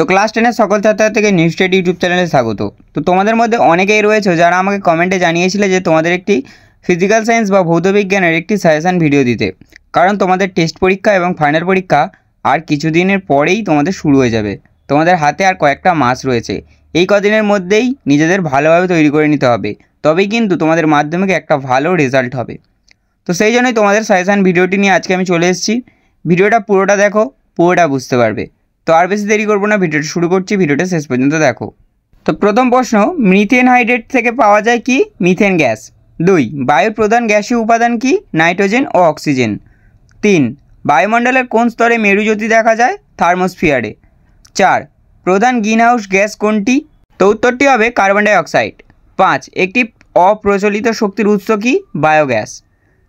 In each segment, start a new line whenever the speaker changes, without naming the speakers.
তো ক্লাস 10 সকল ছাত্রছাত্রীকে নিউ স্টেট ইউটিউব চ্যানেলে স্বাগত। তো তোমাদের মধ্যে অনেকেই রয়েছে যারা আমাকে কমেন্টে জানিয়েছিলে যে তোমাদের একটি ফিজিক্যাল সায়েন্স বা ভৌতবিজ্ঞানের একটি সাজেশন ভিডিও দিতে, কারণ তোমাদের টেস্ট পরীক্ষা এবং ফাইনাল পরীক্ষা আর কিছুদিনের পরেই তোমাদের শুরু হয়ে যাবে। তোমাদের হাতে আর কয়েকটা মাস রয়েছে। এই কদিনের মধ্যেই নিজেদের ভালোভাবে তৈরি করে নিতে হবে, তবেই কিন্তু তোমাদের মাধ্যমিকে একটা ভালো রেজাল্ট হবে। তো সেই জন্যই তোমাদের সাজেশন ভিডিওটি নিয়ে আজকে আমি চলে এসেছি। ভিডিওটা পুরোটা দেখো, পুরোটা বুঝতে পারবে। তো আর বেশি দেরি করবো না, ভিডিওটা শুরু করছি, ভিডিওটা শেষ পর্যন্ত দেখো। তো প্রথম প্রশ্ন, মিথেন হাইড্রেট থেকে পাওয়া যায় কি? Methane gas. 2, বায়ুর প্রধান গ্যাসীয় উপাদান কি? নাইট্রোজেন ও অক্সিজেন। 3, বায়ুমণ্ডলের কোন স্তরে মেরুজ্যোতি দেখা যায়? থার্মোস্ফিয়ারে। 4, প্রধান গ্রিনহাউস গ্যাস কোনটি? তো উত্তরটি হবে কার্বন ডাই অক্সাইড। 5, একটি অপ্রচলিত শক্তির উৎস কি? বায়োগ্যাস।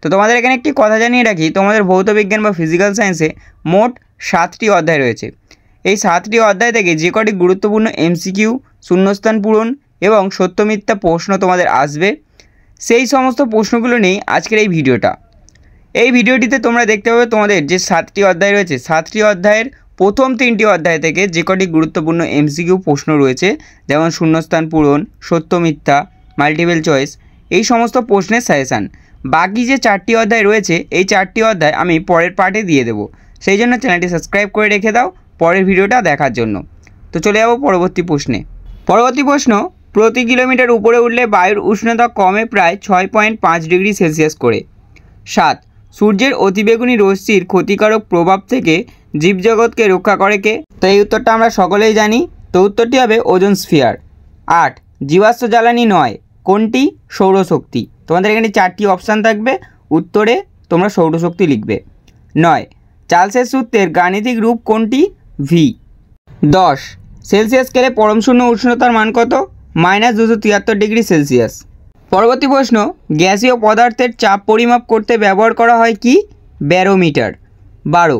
তো তোমাদের এখানে একটি কথা জানিয়ে রাখি, তোমাদের ভৌতবিজ্ঞান বা ফিজিক্যাল সায়েন্সে মোট 7টি অধ্যায় রয়েছে। এই 7টি অধ্যায় থেকে যে কটি গুরুত্বপূর্ণ এমসিকিউ, শূন্যস্থান পূরণ এবং সত্য মিথ্যা প্রশ্ন তোমাদের আসবে, সেই সমস্ত প্রশ্নগুলো নিয়েই আজকের এই ভিডিওটা। এই ভিডিওটিতে তোমরা দেখতে পাবে তোমাদের যে 7টি অধ্যায় রয়েছে, 7টি অধ্যায়ের প্রথম 3টি অধ্যায় থেকে যে কটি গুরুত্বপূর্ণ এমসিকিউ প্রশ্ন রয়েছে, যেমন শূন্যস্থান পূরণ, সত্য মিথ্যা, মাল্টিপল চয়েস, এই সমস্ত প্রশ্নের সাজেশান। বাকি যে 4টি অধ্যায় রয়েছে, এই 4টি অধ্যায় আমি পরের পার্টে দিয়ে দেবো। সেই জন্য চ্যানেলটি সাবস্ক্রাইব করে রেখে দাও পরের ভিডিওটা দেখার জন্য। তো চলে যাবো পরবর্তী প্রশ্নে। পরবর্তী প্রশ্ন, প্রতি কিলোমিটার উপরে উঠলে বায়ুর উষ্ণতা কমে প্রায় 6.5 ডিগ্রি সেলসিয়াস করে। 7, সূর্যের অতিবেগুনি রশ্মির ক্ষতিকারক প্রভাব থেকে জীবজগৎকে রক্ষা করে কে? তো এই উত্তরটা আমরা সকলেই জানি। তো উত্তরটি হবে ওজোন স্ফিয়ার। 8, জীবাশ্ম জ্বালানি নয় কোনটি? সৌরশক্তি। তোমাদের এখানে 4টি অপশান থাকবে, উত্তরে তোমরা সৌরশক্তি লিখবে। 9, চার্লসের সূত্রের গাণিতিক রূপ কোনটি? ভি। 10, সেলসিয়াস স্কেলে পরম শূন্য উষ্ণতার মান কত? -273 ডিগ্রি সেলসিয়াস। পরবর্তী প্রশ্ন, গ্যাসীয় পদার্থের চাপ পরিমাপ করতে ব্যবহার করা হয় কি? ব্যারোমিটার। 12,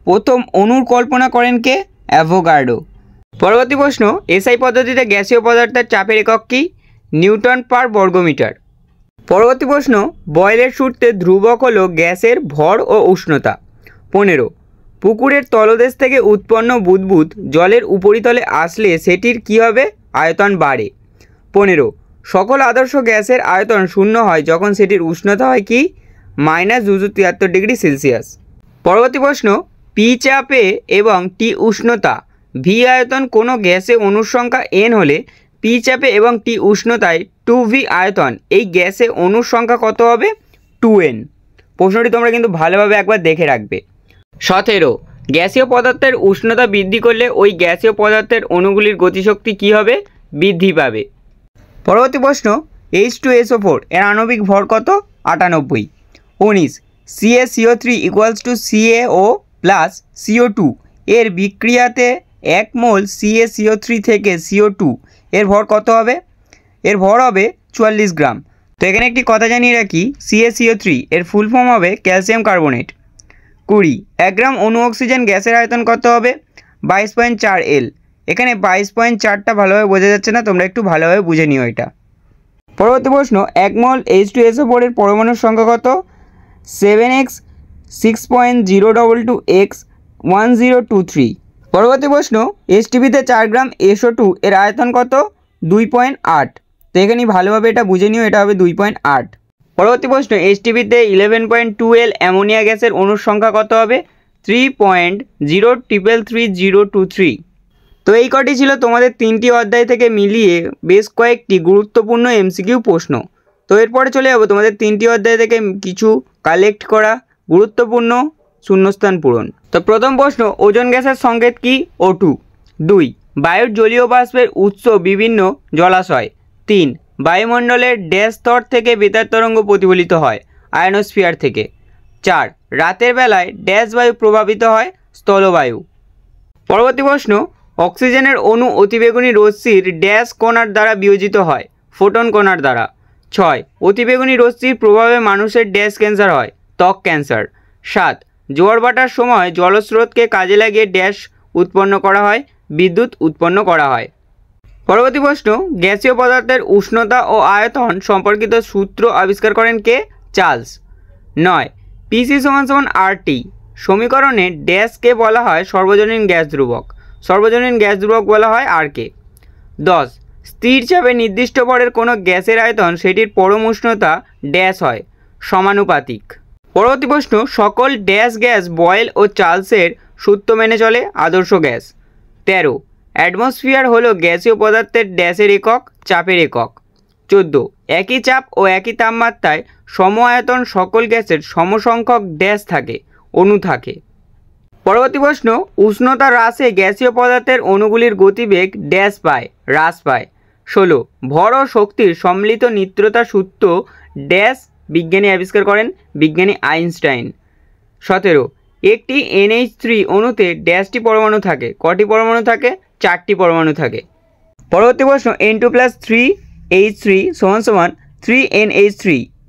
প্রথম অণুর কল্পনা করেন কে? অ্যাভোগাড্রো। পরবর্তী প্রশ্ন, এসআই পদ্ধতিতে গ্যাসীয় পদার্থের চাপের একক কি? নিউটন পার বর্গমিটার। পরবর্তী প্রশ্ন, বয়েলের সূত্রে ধ্রুবক হলো গ্যাসের ভর ও উষ্ণতা। 15, পুকুরের তলদেশ থেকে উৎপন্ন বুদবুদ জলের উপরিতলে আসলে সেটির কী হবে? আয়তন বাড়ে। 15, সকল আদর্শ গ্যাসের আয়তন শূন্য হয় যখন সেটির উষ্ণতা হয় কি? -273 ডিগ্রি সেলসিয়াস। পরবর্তী প্রশ্ন, পি চাপে এবং টি উষ্ণতা ভি আয়তন কোনো গ্যাসে অণুর সংখ্যা n হলে পি চাপে এবং টি উষ্ণতায় 2v আয়তন এই গ্যাসে অণুর সংখ্যা কত হবে? 2n। প্রশ্নটি তোমরা কিন্তু ভালোভাবে একবার দেখে রাখবে। 17, গ্যাসীয় পদার্থের উষ্ণতা বৃদ্ধি করলে ওই গ্যাসীয় পদার্থের অণুগুলির গতিশক্তি কী হবে? বৃদ্ধি পাবে। পরবর্তী প্রশ্ন, H2SO4 এর আণবিক ভর কত? 98। 19, CaCO3 = CaO + CO2 এর বিক্রিয়াতে 1 মোল CaCO3 থেকে CO2 এর ভর কত হবে? এর ভর হবে 44 গ্রাম। তো এখানে একটি কথা জানিয়ে রাখি, CaCO3 এর ফুল ফর্ম হবে ক্যালসিয়াম কার্বনেট। 20, 1 গ্রাম অণু অক্সিজেন গ্যাসের আয়তন কত হবে? 22.4 L। এখানে 22.4টা ভালোভাবে বোঝা যাচ্ছে না, তোমরা একটু ভালোভাবে বুঝে নিও এটা। পরবর্তী প্রশ্ন, 1 মোল H2SO4 এর পরমাণুর সংখ্যা কত? 7x 6.022x 1023। পরবর্তী প্রশ্ন, HTPতে 4 গ্রাম SO2 এর আয়তন কত? 2.8। তো এখানে ভালোভাবে এটা বুঝে নিও, এটা হবে 2.8। পরবর্তী প্রশ্ন, HTPতে 11.2L অ্যামোনিয়া গ্যাসের অণুর সংখ্যা কত হবে? 3.0333023। তো এই কটি ছিল তোমাদের 3টি অধ্যায় থেকে মিলিয়ে বেশ কয়েকটি গুরুত্বপূর্ণ এমসিকিউ প্রশ্ন। তো এরপরে চলে যাবো তোমাদের 3টি অধ্যায় থেকে কিছু কালেক্ট করা গুরুত্বপূর্ণ শূন্যস্থান পূরণ। তো প্রথম প্রশ্ন, ওজোন গ্যাসের সংকেত কি? O2। 2, বায়ুর জলীয় বাষ্পের উৎস বিভিন্ন জলাশয়। 3, বায়ুমণ্ডলের ড্যাশ স্তর থেকে বেতার তরঙ্গ প্রতিফলিত হয়? আয়নোস্ফিয়ার থেকে। 4, রাতের বেলায় ড্যাশ বায়ু প্রভাবিত হয়? স্থলবায়ু। পরবর্তী প্রশ্ন, অক্সিজেনের অণু অতিবেগুনি রশ্মির ড্যাশ কণার দ্বারা বিয়োজিত হয়? ফোটন কণার দ্বারা। 6, অতিবেগুনি রশ্মির প্রভাবে মানুষের ড্যাশ ক্যান্সার হয়? ত্বক ক্যান্সার। 7, জোয়ার ভাটার সময় জলস্রোতকে কাজে লাগিয়ে ড্যাশ উৎপন্ন করা হয়? বিদ্যুৎ উৎপন্ন করা হয়। পরবর্তী প্রশ্ন, গ্যাসীয় পদার্থের উষ্ণতা ও আয়তন সম্পর্কিত সূত্র আবিষ্কার করেন কে? চার্লস। 9, PC = RT সমীকরণে ড্যাশকে বলা হয় সর্বজনীন গ্যাস ধ্রুবক? সর্বজনীন গ্যাস ধ্রুবক বলা হয় আরকে। 10 স্থির চাপে নির্দিষ্ট ভরের কোনো গ্যাসের আয়তন সেটির পরম উষ্ণতা ড্যাশ হয় সমানুপাতিক। পরবর্তী প্রশ্ন, সকল ড্যাশ গ্যাস বয়েল ও চার্লসের সূত্র মেনে চলে আদর্শ গ্যাস। 13 অ্যাটমসফিয়ার হলো গ্যাসীয় পদার্থের ড্যাশের একক চাপের একক। 14 একই চাপ ও একই তাপমাত্রায় সম আয়তন সকল গ্যাসের সমসংখ্যক ড্যাশ থাকে অণু থাকে। পরবর্তী প্রশ্ন, উষ্ণতা হ্রাসে গ্যাসীয় পদার্থের অণুগুলির গতিবেগ ড্যাশ পায় হ্রাস পায়। 16 ভর ও শক্তির সম্মিলিত নিত্যতার সূত্র ড্যাশ বিজ্ঞানী আবিষ্কার করেন বিজ্ঞানী আইনস্টাইন। 17 একটি NH3 অণুতে ড্যাশটি পরমাণু থাকে, কটি পরমাণু থাকে? 4টি পরমাণু থাকে। পরবর্তী প্রশ্ন, N2+3H3 = 3NH3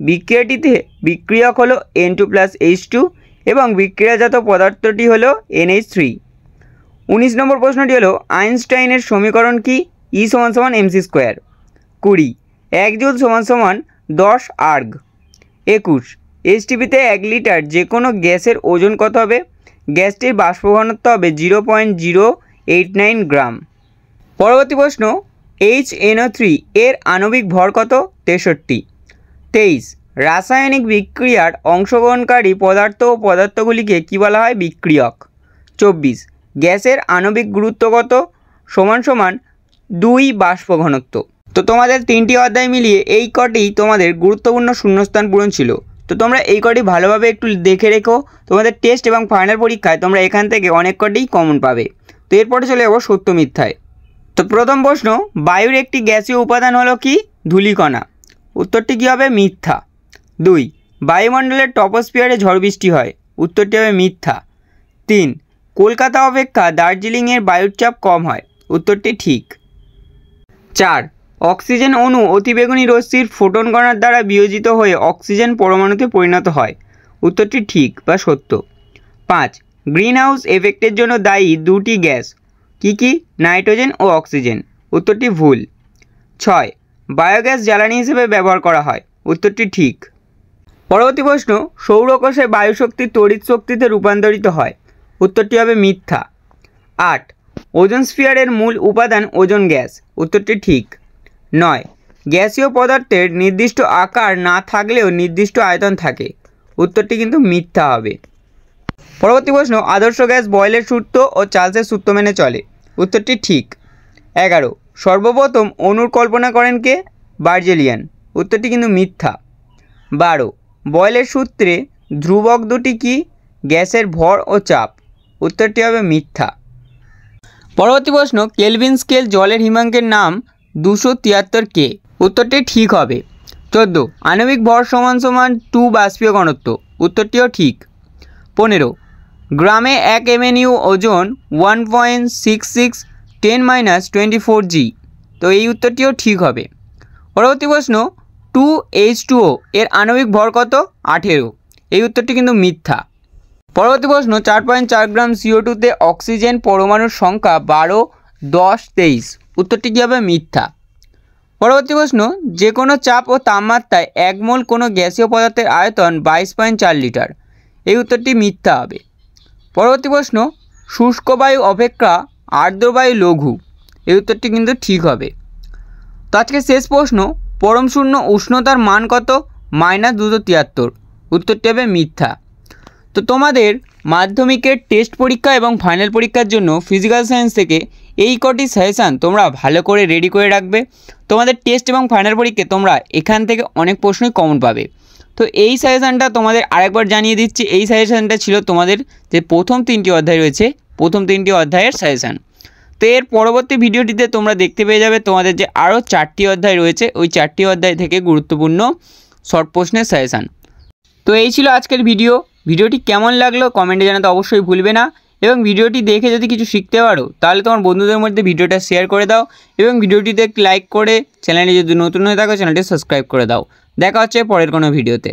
বিক্রিয়াটিতে বিক্রিয়ক হলো N2+H2 এবং বিক্রিয়াজাত পদার্থটি হলো NH3। 19 নম্বর প্রশ্নটি হলো আইনস্টাইনের সমীকরণ কি? E = mc²। 20 1 joule = 10 erg. 21 STPতে 1 litre যে কোনো গ্যাসের ওজন কত হবে? গ্যাসটির বাষ্প ঘনত্ব হবে 0.089 গ্রাম। পরবর্তী প্রশ্ন, HNO3 এর আণবিক ভর কত? 63। 23 রাসায়নিক বিক্রিয়ার অংশগ্রহণকারী পদার্থ ও পদার্থগুলিকে কী বলা হয়? বিক্রিয়ক। 24 গ্যাসের আণবিক গুরুত্ব কত? = 2 বাষ্প ঘনত্ব। তো তোমাদের 3টি অধ্যায় মিলিয়ে এই কটি তোমাদের গুরুত্বপূর্ণ শূন্যস্থান পূরণ ছিল। তো তোমরা এই কটি ভালোভাবে একটু দেখে রেখো, তোমাদের টেস্ট এবং ফাইনাল পরীক্ষায় তোমরা এখান থেকে অনেক কটিই কমন পাবে। তো এরপরে চলে যাবো সত্য মিথ্যায়। তো প্রথম প্রশ্ন, বায়ুর একটি গ্যাসীয় উপাদান হলো কি? ধূলিকণা। উত্তরটি কী হবে? মিথ্যা। 2 বায়ুমণ্ডলের টপোস্ফিয়ারে ঝড় বৃষ্টি হয়। উত্তরটি হবে মিথ্যা। 3 কলকাতা অপেক্ষা দার্জিলিংয়ের বায়ুর চাপ কম হয়। উত্তরটি ঠিক। 4 অক্সিজেন অণু অতিবেগুনি রশ্মির ফোটন কণার দ্বারা বিয়োজিত হয়ে অক্সিজেন পরমাণুতে পরিণত হয়। উত্তরটি ঠিক বা সত্য। 5 গ্রিন হাউস এফেক্টের জন্য দায়ী 2টি গ্যাস কি কি? নাইট্রোজেন ও অক্সিজেন। উত্তরটি ভুল। 6 বায়োগ্যাস জ্বালানি হিসেবে ব্যবহার করা হয়। উত্তরটি ঠিক। পরবর্তী প্রশ্ন, সৌরকোষে বায়ুশক্তি তড়িৎ শক্তিতে রূপান্তরিত হয়। উত্তরটি হবে মিথ্যা। 8 ওজোন স্ফিয়ারের মূল উপাদান ওজোন গ্যাস। উত্তরটি ঠিক। 9 গ্যাসীয় পদার্থের নির্দিষ্ট আকার না থাকলেও নির্দিষ্ট আয়তন থাকে। উত্তরটি কিন্তু মিথ্যা হবে। পরবর্তী প্রশ্ন, আদর্শ গ্যাস বয়েলের সূত্র ও চার্লসের সূত্র মেনে চলে। উত্তরটি ঠিক। 11 সর্বপ্রথম অণুর কল্পনা করেন কে? বার্জেলিয়ান। উত্তরটি কিন্তু মিথ্যা। 12 বয়েলের সূত্রে ধ্রুবক দুটি কি? গ্যাসের ভর ও চাপ। উত্তরটি হবে মিথ্যা। পরবর্তী প্রশ্ন, কেলভিন স্কেল জলের হিমাঙ্কের নাম 273 কে? উত্তরটি ঠিক হবে। 14 আণবিক ভর = 2 বাষ্পীয় ঘনত্ব। উত্তরটিও ঠিক। 15 গ্রামে 1 MNU ওজন 1.66 10 - 24 G। তো এই উত্তরটিও ঠিক হবে। পরবর্তী প্রশ্ন, 2H2O এর আণবিক ভর কত? 18। এই উত্তরটি কিন্তু মিথ্যা। পরবর্তী প্রশ্ন, 4.4 গ্রাম CO2তে অক্সিজেন পরমাণুর সংখ্যা 12, 10, 23। উত্তরটি কী হবে? মিথ্যা। পরবর্তী প্রশ্ন, যে কোনো চাপ ও তাপমাত্রায় 1 মোল কোনো গ্যাসীয় পদার্থের আয়তন 22.4 লিটার। এই উত্তরটি মিথ্যা হবে। পরবর্তী প্রশ্ন, শুষ্ক বায়ু অপেক্ষা আর্দ্র বায়ু লঘু। এই উত্তরটি কিন্তু ঠিক হবে। তো আজকে শেষ প্রশ্ন, পরম শূন্য উষ্ণতার মান কত? -273। উত্তরটি হবে মিথ্যা। তো তোমাদের মাধ্যমিকের টেস্ট পরীক্ষা এবং ফাইনাল পরীক্ষার জন্য ফিজিক্যাল সায়েন্স থেকে এই কটি সাজেশান তোমরা ভালো করে রেডি করে রাখবে। তোমাদের টেস্ট এবং ফাইনাল পরীক্ষায় তোমরা এখান থেকে অনেক প্রশ্নই কমন পাবে। তো এই সাজেশানটা তোমাদের আরেকবার জানিয়ে দিচ্ছি, এই সাজেশানটা ছিল তোমাদের যে প্রথম 3টি অধ্যায় রয়েছে, প্রথম 3টি অধ্যায়ের সাজেশান। তো এর পরবর্তী ভিডিওটিতে তোমরা দেখতে পেয়ে যাবে তোমাদের যে আরও 4টি অধ্যায় রয়েছে, ওই 4টি অধ্যায় থেকে গুরুত্বপূর্ণ শর্ট প্রশ্নের সাজেশান। তো এই ছিল আজকের ভিডিওটি কেমন লাগলো কমেন্টে জানাতে অবশ্যই ভুলবে না, এবং ভিডিওটি দেখে যদি কিছু শিখতে পারো তাহলে তোমার বন্ধুদের মধ্যে ভিডিওটা শেয়ার করে দাও, এবং ভিডিওটিতে লাইক করে চ্যানেলে যদি নতুন হয়ে থাকো চ্যানেলটি সাবস্ক্রাইব করে দাও। দেখা হচ্ছে পরের কোনো ভিডিওতে।